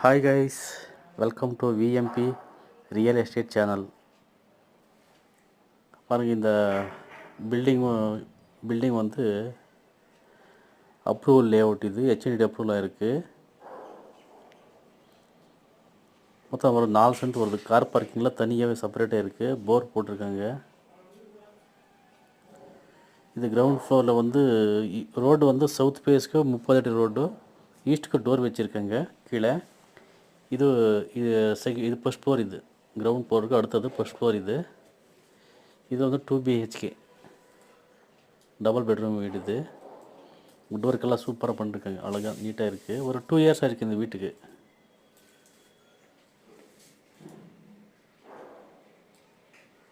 Hi guys, welcome to VMP real estate channel. பாருங்கள், இந்த building வந்து அப்ரூவல் லேஅவுட். இது ஹெச்என்டி அப்ரூவலாக இருக்குது. மொத்தம் ஒரு 4 சென்ட் வருது. கார் பார்க்கிங்கில் தனியாகவே செப்பரேட்டாக இருக்குது. போர் போட்டிருக்காங்க. இது கிரவுண்ட் ஃப்ளோரில் வந்து ரோடு வந்து சவுத் ஃபேஸ்க்கு 30 அடி ரோடு, ஈஸ்ட்டுக்கு டோர் வச்சுருக்காங்க. கீழே இது இது ஃபர்ஸ்ட் ஃப்ளோர். இது கிரவுண்ட் ஃப்ளோருக்கு அடுத்தது ஃபர்ஸ்ட் ஃப்ளோர். இது வந்து 2 BHK டபுள் பெட்ரூம் வீடு. இது வுட் ஒர்க்கெல்லாம் சூப்பராக பண்ணிருக்காங்க. அழகாக நீட்டாக இருக்குது. ஒரு 2 இயர்ஸாக இருக்குது இந்த வீட்டுக்கு.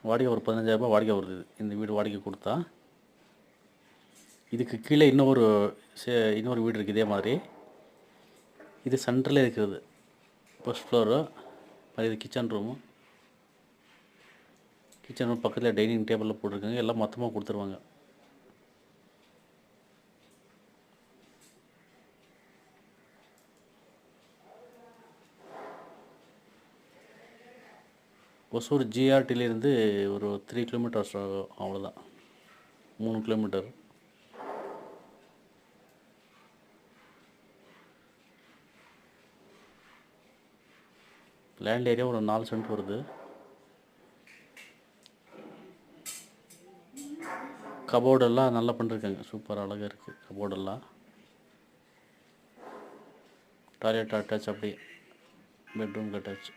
வாடகை ஒரு 15,000 ரூபாய் வாடகை வருது. இந்த வீடு வாடகை கொடுத்தா. இதுக்கு கீழே இன்னொரு வீடு இருக்குது இதே மாதிரி. இது சென்டரில் இருக்கிறது ஃபர்ஸ்ட் ஃப்ளோரு. இது கிச்சன் ரூம் பக்கத்தில் டைனிங் டேபிளில் போட்டிருக்காங்க. எல்லாம் மொத்தமாக கொடுத்துருவாங்க. ஒசூர் ஜிஆர்டிலேருந்து ஒரு 3 கிலோமீட்டர்ஸ் அவ்வளோதான், 3 கிலோமீட்டர். லேண்ட் ஏரியா ஒரு 4 சென்ட் வருது. கபோர்டெல்லாம் நல்லா பண்ணிருக்காங்க. சூப்பராக அழகாக இருக்குது கபோர்டெல்லாம். டாய்லெட் அட்டாச், அப்படியே பெட்ரூம் அட்டாச்.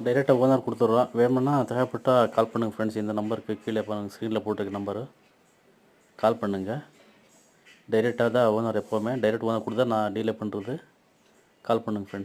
டைரெக்டாக ஓனர் கொடுத்துட்றோம். வேணும்னா தேவைப்பட்டால் கால் பண்ணுங்கள் ஃப்ரெண்ட்ஸ். இந்த நம்பருக்கு கீழே பாருங்கள், ஸ்க்ரீனில் போட்டிருக்க நம்பரு. கால் பண்ணுங்கள். டைரெக்டாக தான் ஓனர், எப்போவுமே டைரெக்ட் ஓனர் கொடுத்தா நான் டீலே பண்ணுறது. கால் பண்ணுங்கள் ஃப்ரெண்ட்ஸ்.